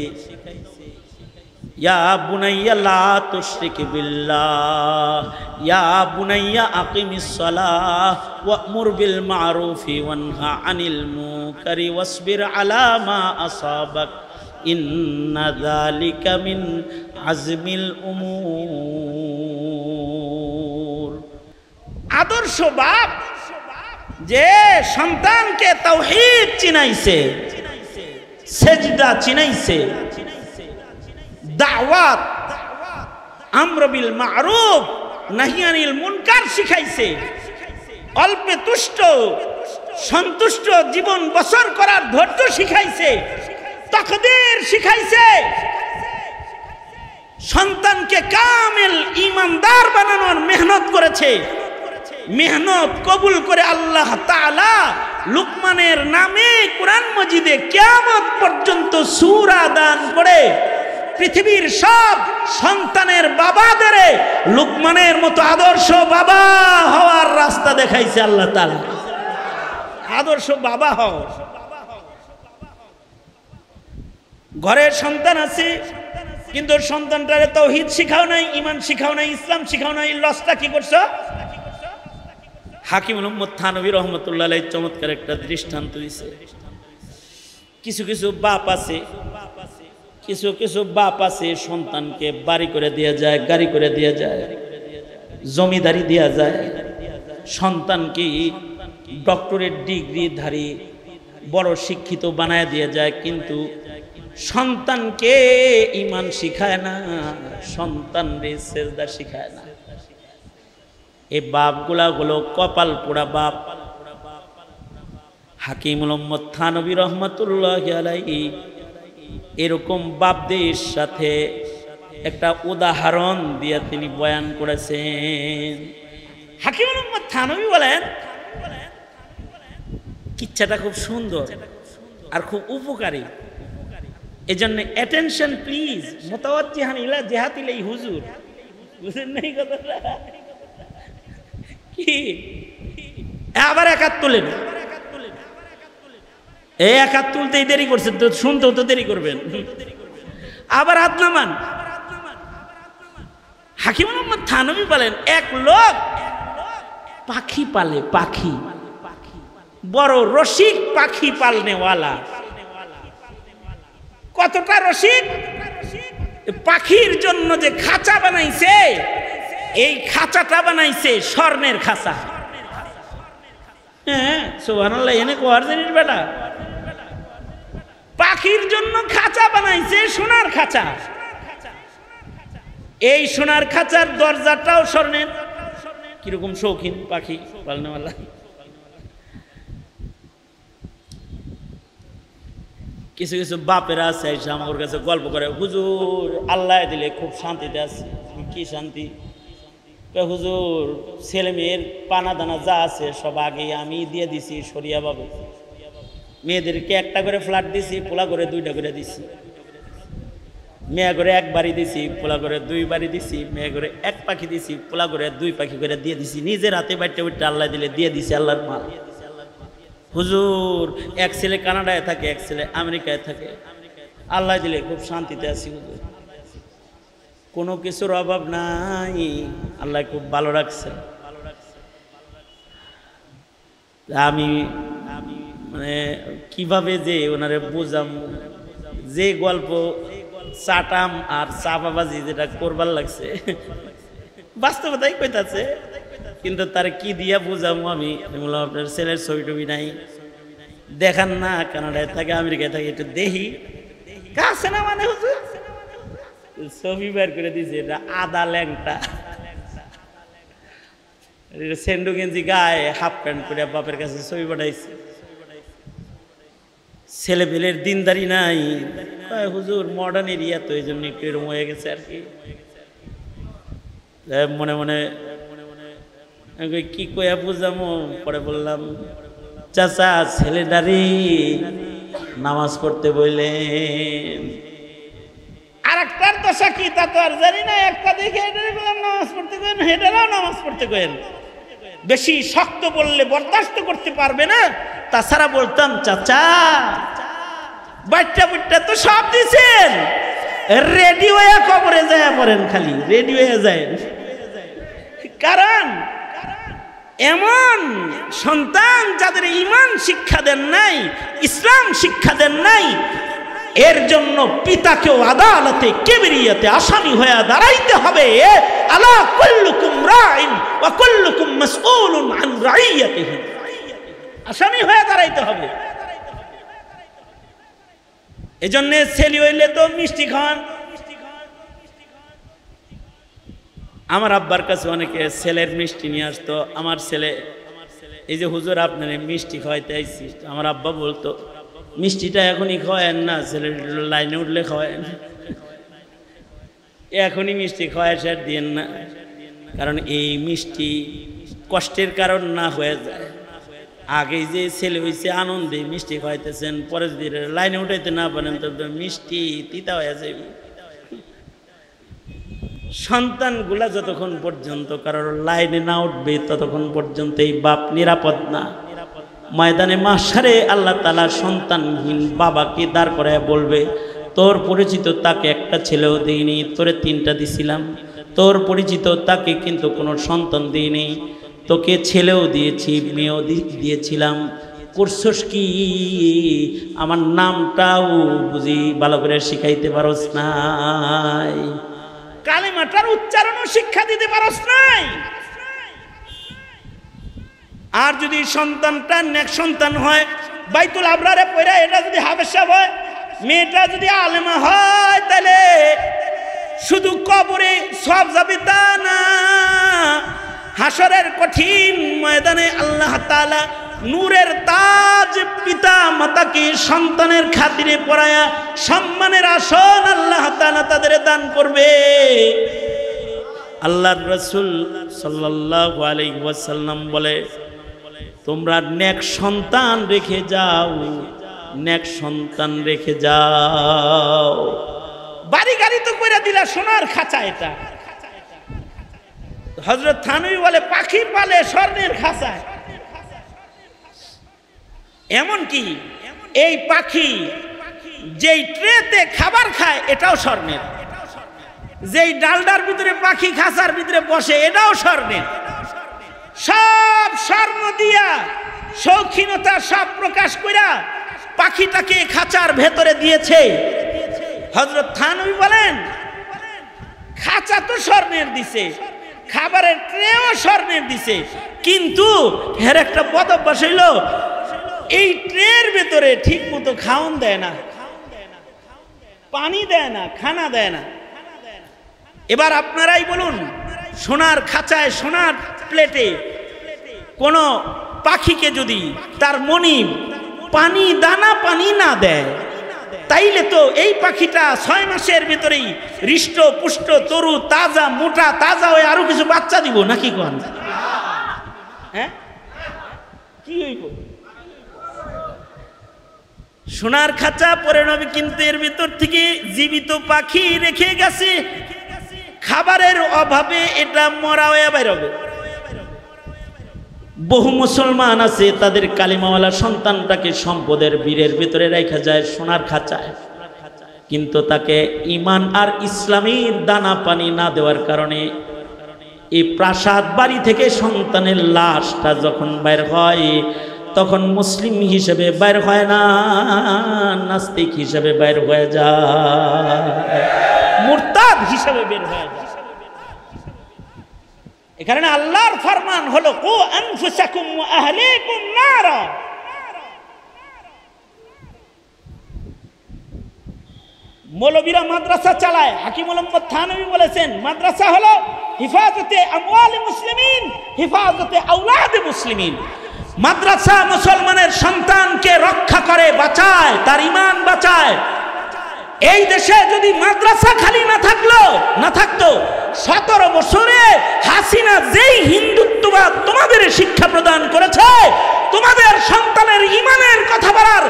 ইয়া বুনাইয়া লা তুশরিক বিল্লাহ, ইয়া বুনাইয়া আকিমিস সালাহ ওয়া'মুর বিল মা'রুফি ওয়ানহা আনিল মুনকারি ওয়াসবির আলা মা আসাবাক ইন্না যালিকা মিন আজমিল উমুর। আদর্শ বাপ যে সন্তানকে তাওহীদ চিনাইছে, সেজদা চিনাইছে, দাওয়াত, আমর বিল মা'রুফ নাহি আনিল মুনকার শিখাইছে, অল্পে তুষ্ট সন্তুষ্ট জীবন বসর করার ধৈর্য শিখাইছে, তাকদীর শিখাইছে, সন্তানকে কামেল ঈমানদার বানানোর মেহনত করেছে। মেহনত কবুল করে আল্লাহ তাআলা লুকমানের নামে কোরআন মাজিদে কিয়ামত পর্যন্ত সূরা দান করে পৃথিবীর সব সন্তানের বাবাদের লুকমানের মতো আদর্শ বাবা হওয়ার রাস্তা দেখাইছে আল্লাহ তাআলা। আদর্শ বাবা হও। ঘরের সন্তান আছে, কিন্তু সন্তানটারে তাওহীদ শিখাও নাই, ঈমান শিখাও নাই, ইসলাম শিখাও নাই, লসটা কি করছো? হাকিম মুহাম্মদ থানভী রাহমাতুল্লাহ আলাইহি চমৎকার একটা দৃষ্টান্ত দিয়েছে। কিছু কিছু বাপ আছে সন্তানকে বাড়ি করে দেয়া যায়, গাড়ি করে দেয়া যায়, জমিদারি দেয়া যায়, সন্তানকে ডক্টরেট ডিগ্রিধারী বড় শিক্ষিত বানায় দেয়া যায়, কিন্তু সন্তানকে ঈমান শিখায় না, সন্তানরে সেজদা শিখায় না। এই বাপগুলা হলো কপাল পোড়া বাপ। হাকিম মুহাম্মদ থানভী রাহমাতুল্লাহি আলাইহি এরকম বাপদের সাথে একটা উদাহরণ দিয়ে তিনি বয়ান করেছেন। হাকিম মুহাম্মদ থানভী বলেন, কিচ্ছাটা খুব সুন্দর আর খুব উপকারী, এজন্য অ্যাটেনশন প্লিজ, মুতাওয়াজ্জিহান ইলা জিহাতিল হুজুর। বুঝেন নাই কথাটা? কি আবার একাত তুলেন, এই একাত তুলতেই দেরি করছেন, তো শুনতেও তো দেরি করবেন। আবার হাত নামান। হাকিম মুহাম্মদ থানভী বলেন, এক লোক পাখি পালে, পাখি, বড় রসিক পাখি পালনেওয়ালা। কতটা রসিক! পাখির জন্য যে খাঁচা বানাইছে, এই খাঁচাটা বানাইছে স্বর্ণের খাঁচা। হ্যাঁ, সুবহানাল্লাহ। এনে কোয়ার জানিস বেটা, পাখির জন্য খাঁচা বানাইছে, সোনার খাঁচা। এই সোনার খাঁচার দরজাটাও স্বর্ণের। কিরকম শৌখিন পাখি পালনেওয়ালা। কিছু কিছু বাপেরা আছে এসে আমার কাছে গল্প করে, হুজুর আল্লাহ দিলে খুব শান্তিতে আছে। কি শান্তি? হুজুর ছেলে মেয়ের পানা দানা যা আছে সব আগে আমি দিয়ে দিছি সরিয়া বাবু। মেয়েদেরকে একটা করে ফ্ল্যাট দিছি, পোলা করে দুইটা করে দিছি। মেয়ে করে এক বাড়ি দিছি, পোলা করে দুই বাড়ি দিছি। মেয়ে করে এক পাখি দিছি, পোলা করে দুই পাখি করে দিয়ে দিছি। নিজের হাতে বাইটে বাইটে আল্লাহ দিলে দিয়ে দিছি আল্লাহর মাল। হুজুর এক ছেলে কানাডায় থাকে, এক ছেলে আমেরিকায় থাকে। আল্লাহ দিলে খুব শান্তিতে আছি হুজুর, কোনো কিছুর অভাব নাই, আল্লাহ খুব ভালো রাখছে। আমি মানে কিভাবে যে ওনারে বুঝাম, যে গল্প চাটাম আর চাপাবাজি যেটা করবার লাগছে বাস্তবতাই কইতাছে, কিন্তু তার কি দিয়া বুঝামো আমি? বললাম আপনার ছেলের ছবি টবি নাই, দেখান না, কানাডায় থাকে আমেরিকায় থাকে, একটু দেখি। কাছে না মানে হুজুর ছবি বের করে দিয়েছে, এটা আদা ল্যাংটা, সেন্ডু গেঞ্জি গায়ে, হাফ প্যান্ট করে বাপের কাছে ছবি পাঠাইছে। ছেলে পেলের দিনদারি নাই হুজুর, মডার্ন এরিয়া তো এই জন্য একটু এরকম হয়ে গেছে আর কি। মনে মনে কি কয়া বুঝামো? পরে বললাম, চাচা ছেলেটারি নামাজ পড়তে বললেন। আর একটার দশা কি তা তো আর জানি না। একটা দেখে এটারে বললাম নামাজ পড়তে কেন, হেটারাও নামাজ পড়তে কেন। বেশি শক্ত বললে বরদাস্ত করতে পারবে না, তাছাড়া বলতাম চাচা বাচ্চা বুচ্চা তো সব দিছেন, রেডি হয়ে কবরে যায় পড়েন, খালি রেডি হয়ে যায়। কারণ এমন সন্তান যাদের ঈমান শিক্ষা দেন নাই, ইসলাম শিক্ষা দেন নাই, এর জন্য পিতাকেও আদালতে কিবরিয়াতে আসামি হয়ে দাঁড়াইতে হবে। আলা কুল্লুকুম রাইন ওয়া কুল্লুকুম মাসউলুন আন রাইয়াতিহি, আসামি হয়ে দাঁড়াইতে হবে। এজন্য ছেলে হইলে তো মিষ্টি খান। আমার আব্বার কাছে অনেকে ছেলের মিষ্টি নিয়ে আসতো। আমার ছেলে এই যে হুজুর আপনার মিষ্টি খাওয়াইতে আইছি, আমার আব্বা বলতো মিষ্টিটা এখনই খাওয়ায়েন না, ছেলের লাইনে উঠলে খাওয়ায়েন, এখনই মিষ্টি খাওয়ায় সের দিয়েন না। কারণ এই মিষ্টি কষ্টের কারণ না হয়ে যায়। আগে যে ছেলে হয়েছে আনন্দে মিষ্টি খাওয়াইতেছেন, পরে যদি লাইনে উঠাইতে না পারেন তবে মিষ্টি তিতা হয়ে যাবে। সন্তানগুলা যতক্ষণ পর্যন্ত কারোর লাইনে না উঠবে ততক্ষণ পর্যন্ত এই বাপ নিরাপদ না। ময়দানে মাশারে আল্লাহ তাআলা সন্তানহীন বাবাকে দাঁড় করায় বলবে, তোর পরিচিত তাকে একটা ছেলেও দিইনি, তোরে 3টা দিছিলাম। তোর পরিচিত তাকে কিন্তু কোনো সন্তান দিইনি, তোকে ছেলেও দিয়েছি, মেয়েও দিয়েছিলাম, করছস কি? আমার নামটাও বুঝি ভালো করে শিখাইতে পারস নাই, কালেমাটার উচ্চারণও শিক্ষা দিতে পারস নাই। আর যদি সন্তানটা নেক সন্তান হয়, বাইতুল আবরারে পড়া এটা যদি হাবেশা হয়, মেয়েটা যদি আলেমা হয়, তাহলে শুধু কবরে সব যাবে তা না, হাসরের কঠিন ময়দানে আল্লাহ তাআলা নূরের তাজ পিতা মাতাকে সন্তানের খাতিরে পরায়া সম্মানের আসন আল্লাহ তাআলা তাদের দান করবে। আল্লাহর রাসূল সাল্লাল্লাহু আলাইহি ওয়াসাল্লাম বলে, তোমরা নেক সন্তান রেখে যাও, নেক সন্তান রেখে যাও। বাড়ি গাড়ি তো কইরা দিলা, সোনার খাঁচা এটা। হযরত থানভী বলে পাখি পালে স্বর্ণের খাঁচায়। এমন কি এই পাখি যেই ট্রেতে খাবার খায় এটাও স্বর্ণের, যেই ডালডার ভিতরে পাখি খাঁচার ভিতরে বসে এটাও স্বর্ণের। সব স্বর্ণ দিয়া শৌখিনতা সব প্রকাশ কইরা পাখিটাকে খাঁচার ভেতরে দিয়েছে। হযরত থানভী বলেন, খাঁচা তো স্বর্ণের দিছে, খাবারের ট্রেও স্বর্ণের দিছে, কিন্তু এর একটা বদ অভ্যাস হইল, এই ট্রের ভেতরে ঠিক মতো খাওন দেয় না। পানি দেয় না, খানা দেয় না। এবার আপনারাই বলুন, সোনার খাঁচায় সোনার প্লেটে কোন পাখিকে যদি তার মনিব পানি দানা পানি না দেয়, তাইলে তো এই পাখিটা 6 মাসের ভিতরেই হৃষ্ট পুষ্ট তরু তাজা মোটা তাজা হয়ে আরো কিছু বাচ্চা দিব নাকি কোন? হ্যাঁ, কি হইব? সোনার খাঁচা পরে নবী কিন্তু এর ভিতর থেকে জীবিত পাখি রেখে গেছে, খাবারের অভাবে এটা মরা হয়ে বের হবে। বহু মুসলমান আছে তাদের কালিমাওয়ালা সন্তানটাকে সম্পদের বীরের ভিতরে রেখে যায় সোনার খাঁচায়, কিন্তু তাকে ঈমান আর ইসলামের দানা পানি না দেওয়ার কারণে এই প্রাসাদ বাড়ি থেকে সন্তানের লাশটা যখন বের হয় তখন মুসলিম হিসেবে বের হয় না, নাস্তিক হিসেবে বের হয়ে যায়, মুরতাদ হিসেবে বের হয়ে যায়। এই কারণে আল্লাহর ফরমান হলো কু আনফুসাকুম ওয়া আহলিকুম নারা। মৌলবীরা মাদ্রাসা চালায়, হাকিমুল উম্মত থানভী বলেছেন মাদ্রাসা হলো হিফাজতে আমওয়াল মুসলিমিন, হিফাজতে আওলাদ মুসলিমিন। মাদ্রাসা মুসলমানের সন্তানকে রক্ষা করে, বাঁচায়, তার ঈমান বাঁচায়। এই দেশে যদি মাদ্রাসা খালি না থাকতো 17 বছরে হাসিনা যেই হিন্দুত্ববাদ তোমাদের শিক্ষা প্রদান করেছে, তোমাদের সন্তানের ঈমানের কথা বলার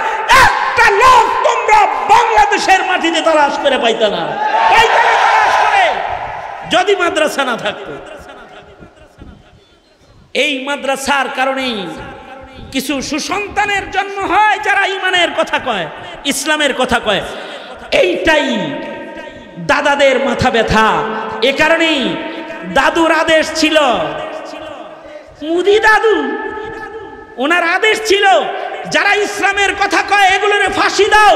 একটা লোক তোমরা বাংলাদেশের মাটিতে তালাশ করে পাইতে না, তালাশ করে, যদি মাদ্রাসা না থাকতো। এই মাদ্রাসার কারণেই কিছু সুসন্তানের জন্ম হয় যারা ঈমানের কথা কয়, ইসলামের কথা কয়। এইটাই দাদাদের মাথা ব্যথা। এ কারণেই দাদুর আদেশ ছিল, মুদি দাদু ওনার আদেশ ছিল যারা ইসলামের কথা কয় এগুলোর ফাঁসি দাও,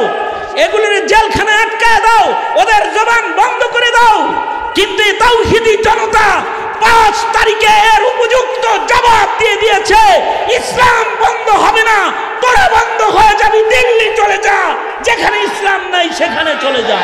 এগুলোর জেলখানায় আটকায় দাও, ওদের জবান বন্ধ করে দাও। কিন্তু তাওহীদি জনতা 5 তারিখে এর উপযুক্ত জবাব দিয়ে দিয়েছে, ইসলাম বন্ধ হবে না, তোরা বন্ধ হয়ে যাবি, দিল্লি চলে যা, যেখানে ইসলাম নাই সেখানে চলে যা।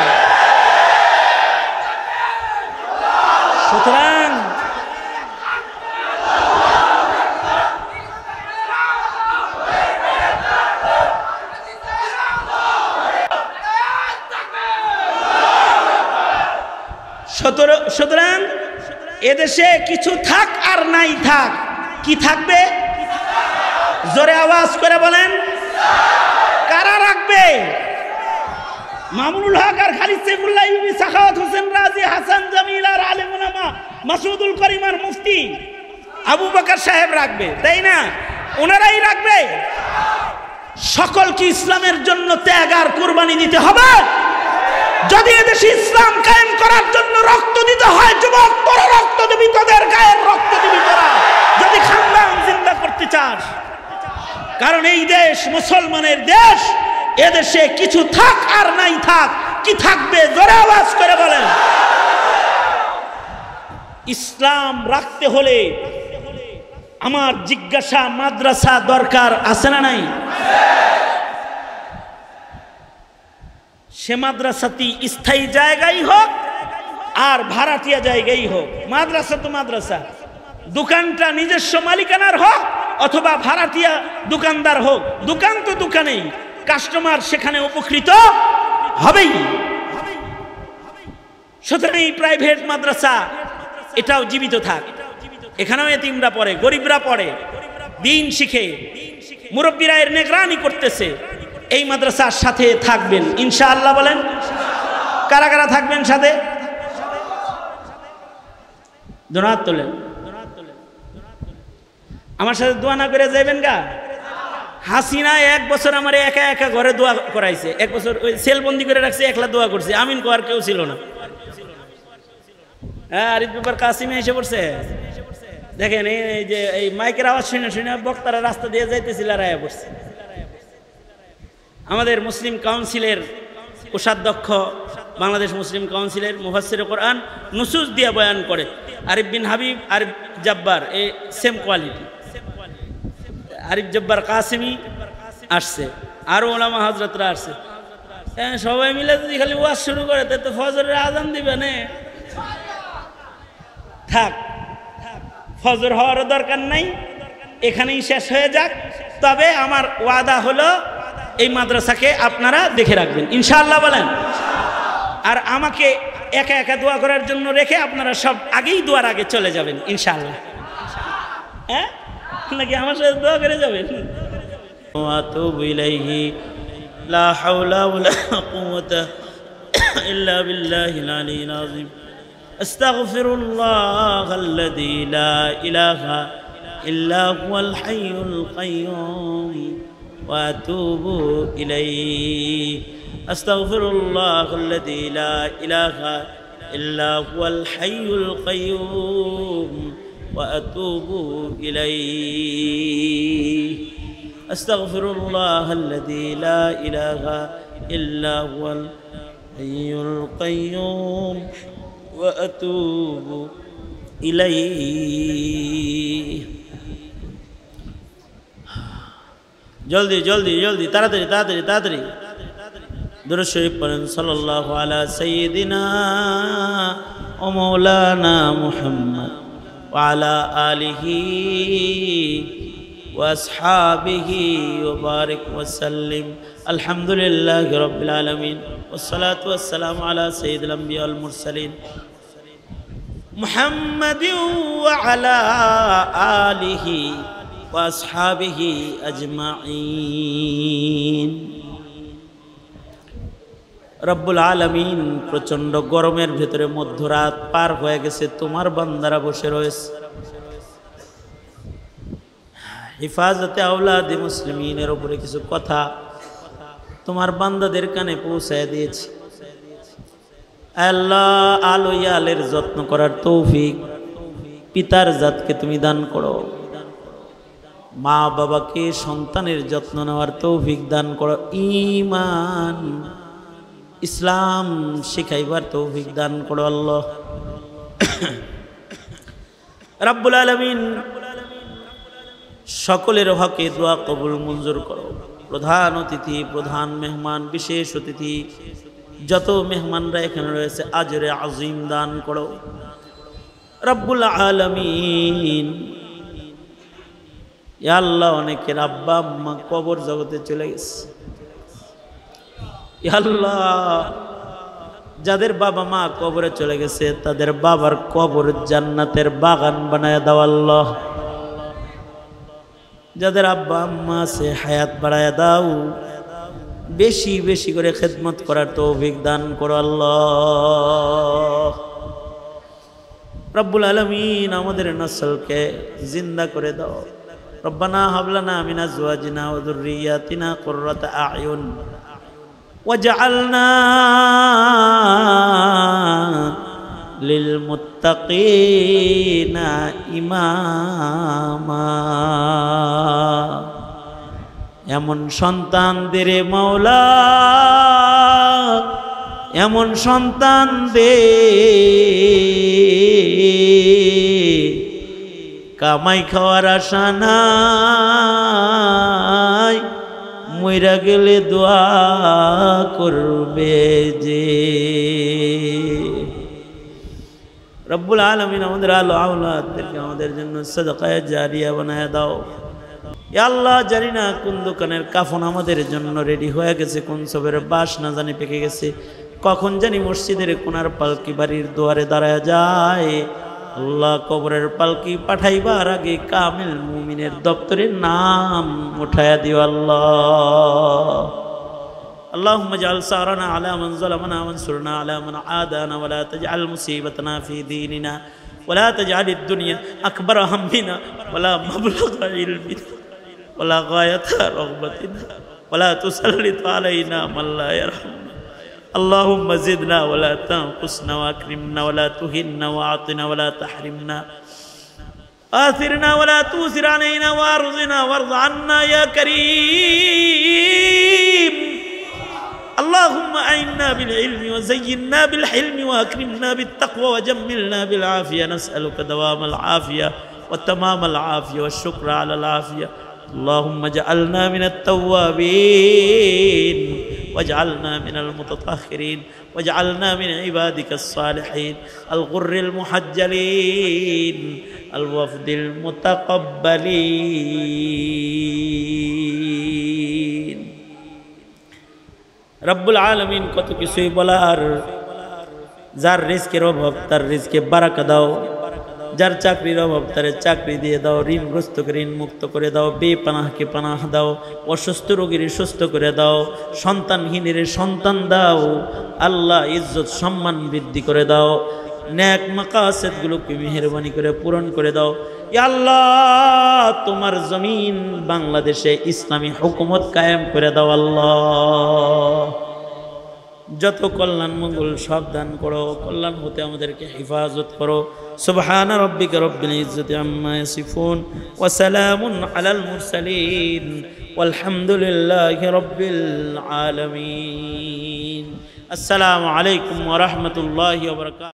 সুতরাং এদেশে কিছু থাক আর নাই থাক, কি থাকবে? জোরে আওয়াজ করে বলেন, কারা রাখবে? মামুনুল হক আর খালিদ সাইফুল্লাহ ইবনে সাখাওয়াত হোসেন রাজি, হাসান জামিল আর আলেম উলামা মাসুদুল করিম আর মুফতি আবু বকর সাহেব রাখবে, তাই না? ওনারাই রাখবে। সকল কি ইসলামের জন্য ত্যাগ আর কুরবানি দিতে হবে? যদি এদেশে ইসলাম কায়েম করার জন্য রক্ত দিতে হয়, যুবক তোরা রক্ত দিবি, তোদের গায়ের রক্ত দিবি তোরা, যদি খানদান জিন্দা করতে চাস। কারণ এই দেশ মুসলমানের দেশ, এদেশে কিছু থাক আর নাই থাক, কি থাকবে? জোরে আওয়াজ করে বলেন। ইসলাম রাখতে হলে আমার জিজ্ঞাসা, মাদ্রাসা দরকার আছে না নাই? সে মাদ্রাসাটি স্থায়ী জায়গায় হোক আর ভাড়াটিয়া জায়গায় হোক, মাদ্রাসা তো মাদ্রাসা। দোকানটা নিজস্ব মালিকানার হোক অথবা ভাড়াটিয়া দোকানদার হোক, দোকান তো দোকানেই, কাস্টমার সেখানে উপকৃত হবেই। সুতরাং এই প্রাইভেট মাদ্রাসা এটাও জীবিত থাক, এখানেও এতিমরা পড়ে, গরিবরা পড়ে, দিন শিখে, মুরব্বীরা এর নিগরানি করতেছে। এই মাদ্রাসার সাথে থাকবেন ইনশাআল্লাহ, বলেন কারা কারা থাকবেন সাথে? দোনাত তোলেন, আমার সাথে দোয়া না করে যাবেন গা। হাসিনা 1 বছর আমার একা একা ঘরে দোয়া করাইছে, 1 বছর ওই সেলবন্দি করে রাখছে, একলা দোয়া করছে, আমিন কোয়ার কেউ ছিল না। হ্যাঁ, আরিফ ব্যাপার কাসিমে এসে পড়ছে, দেখেন এই যে এই মাইকের আওয়াজ শুনে শুনে বক্তারা রাস্তা দিয়ে যাইতেছিল আর আয়া পড়ছে। আমাদের মুসলিম কাউন্সিলের কোষাধ্যক্ষ, বাংলাদেশ মুসলিম কাউন্সিলের মুফাসসিরে কোরআন নুসুস দিয়ে বয়ান করে, আরিফ বিন হাবিব, আরিফ জব্বার, এই সেম কোয়ালিটি। আরিফ জব্বার কাসিমি আসছে, আরো ওলামা হযরতরা আসছে। হ্যাঁ, সবাই মিলে যদি খালি ওয়াজ শুরু করে তো ফজরের আজান দিবে না। থাক, ফজর হওয়ার দরকার নাই, এখানেই শেষ হয়ে যাক। তবে আমার ওয়াদা হলো এই মাদ্রাসাকে আপনারা দেখে রাখবেন ইনশাআল্লাহ বলেন। আর আমাকে একা একা দোয়া করার জন্য রেখে আপনারা সব আগেই দোয়ার আগে চলে যাবেন ইনশাআল্লাহ। হ্যাঁ, নাকি আমার সাথে দোয়া করে যাবেন? ওয়াতুবু ইলাইহি লা হাওলা ওয়ালা কুওয়াতা ইল্লা বিল্লাহিল আলিয়্যিল আযীম। আস্তাগফিরুল্লাহাল্লাযী লা ইলাহা ইল্লা হুয়াল হাইয়ুল কাইয়্যুম ওয়া আতুবু ইলাইহি। আস্তাগফিরুল্লাহাল্লাযী লা ইলাহা ইল্লা হুয়াল হাইয়ুল কাইয়্যুম ওয়া আতুবু ইলাইহি। আস্তাগফিরুল্লাহাল্লাযী লা ইলাহা ইল্লা হুয়াল হাইয়ুল কাইয়্যুম ওয়া আতুবু ইলাইহি। জলদি জলদি জলদি, তাড়াতাড়ি তাড়াতাড়ি তাড়াতাড়ি দুরূদ শরীফ পড়েন। সাল্লাল্লাহু আলা সাইয়্যিদিনা ওয়া মাওলানা মুহাম্মদ ওয়া আলা আলিহি ওয়া আসহাবিহি ওয়া বারিক ওয়া সাল্লিম। আলহামদুলিল্লাহি রাব্বিল আলামিন ওয়াস সালাতু ওয়াস সালামু আলা সাইয়্যিদিল আমবিয়া ওয়াল মুরসালিন মুহাম্মাদিন ওয়া আলা আলিহি ওয়া আসহাবিহি আজমাইন। রব্বুল আলামিন, প্রচন্ড গরমের ভেতরে মধ্যরাত পার হয়ে গেছে, তোমার বান্দারা বসে রয়েছে। হিফাজতে আওলাদে মুসলিমিনের উপরে কিছু কথা তোমার বান্দাদের কানে পৌঁছায় দিয়েছি। আল্লাহ, আলো ইয়ালের যত্ন করার তৌফিক পিতার জাতকে তুমি দান করো, মা বাবাকে সন্তানের যত্ন নেওয়ার তৌফিক দান করো, ঈমান ইসলাম শিখাইবার তৌফিক দান করো আল্লাহ রাব্বুল আলামিন। সকলের হকে দোয়া কবুল মঞ্জুর করো। প্রধান অতিথি, প্রধান মেহমান, বিশেষ অতিথি যত মেহমানরা এখানে রয়েছে আজরে আজিম দান করো রব্বুল আলামিন। ইয়া আল্লাহ, অনেকের আব্বা আম্মা কবর জগতে চলে গেছে। ইয়া আল্লাহ, যাদের বাবা মা কবরে চলে গেছে তাদের বাবার কবর জান্নাতের বাগান বানায় দাও আল্লাহ। যাদের আব্বা আম্মা আছে হায়াত বাড়ায় দাও, বেশি বেশি করে খেদমত করার তৌফিক দান করো আল্লাহ রব্বুল আলামিন। আমাদের নসলকে জিন্দা করে দাও। রব্বানা হাবলানা মিন আজওয়াজিনা ওয়া যুররিয়াতিনা কুররাতা আ'য়ুন ওয়াজআলনা লিল মুত্তাকিনা ইমামা। এমন সন্তান দে রে মাওলা, এমন সন্তান দে, কামাই খাওয়ার আশা নাই, মইরা গেলে দোয়া করবে যে। রব্বুল আলামিন, আমাদের আলো আওলাদদেরকে আমাদের জন্য সাদাকায়ে জারিয়া বানায় দাও। ইয়া আল্লাহ, জানি না কোন দোকানের কাফন আমাদের জন্য রেডি হয়ে গেছে, কোন সবের বাস না জানি পেকে গেছে, কখন জানি মসজিদের কোনার পালকি বাড়ির দুয়ারে দাঁড়ায় যায়। আল্লাহ, কবরের পালকি পাঠাইবার আগে কামিল মুমিনের দপ্তরের নাম উঠায়া দিও আল্লাহ। اللهم اجعل ثارنا على من ظلمنا وانصرنا على من عادانا ولا تجعل مصيبتنا في ديننا ولا تجعل الدنيا أكبر همنا ولا مبلغ علمنا ولا غاية رغبتنا ولا تسلط علينا من لا يرحمنا. اللهم زدنا ولا تنقصنا واكرمنا ولا تهنا واعطنا ولا تحرمنا آثرنا ولا تؤثر علينا وارضنا وارض عنا يا كريم. اللهم أعنا بالعلم وزينا بالحلم وأكرمنا بالتقوى وجملنا بالعافية. نسألك دوام العافية وتمام العافية والشكر على العافية. اللهم اجعلنا من التوابين واجعلنا من المتطهرين واجعلنا من عبادك الصالحين الغر المحجلين الوفد المتقبلين রব্বুল আলামিন কত কিছুই বলার যার রিজকের অভাব তার রিজকে বারাকা দাও যার চাকরির অভাব তার চাকরি দিয়ে দাও ঋণগ্রস্তকে ঋণ মুক্ত করে দাও বেপানাহকে পানাহ দাও অসুস্থ রোগীর সুস্থ করে দাও সন্তানহীনের সন্তান দাও আল্লাহ ইজ্জত সম্মান বৃদ্ধি করে দাও নেক মাকাসেদগুলোকে মেহেরবানি করে পূরণ করে দাও ইয়া আল্লাহ তোমার জমিন বাংলাদেশে ইসলামী হুকুমত কায়েম করে দাও আল্লাহ যত কল্যাণ মঙ্গল সব দান করো কল্যাণ হতে আমাদেরকে হেফাজত করো সুবহান রাব্বিকা রব্বিল ইজ্জাতি আম্মা ইয়াসিফুন ওয়া সালামুন আলাল মুরসালিন ওয়ালহামদুলিল্লাহি রাব্বিল আলামিন আসসালামু আলাইকুম ওয়া রাহমাতুল্লাহি ওয়া বারাকাতুহু।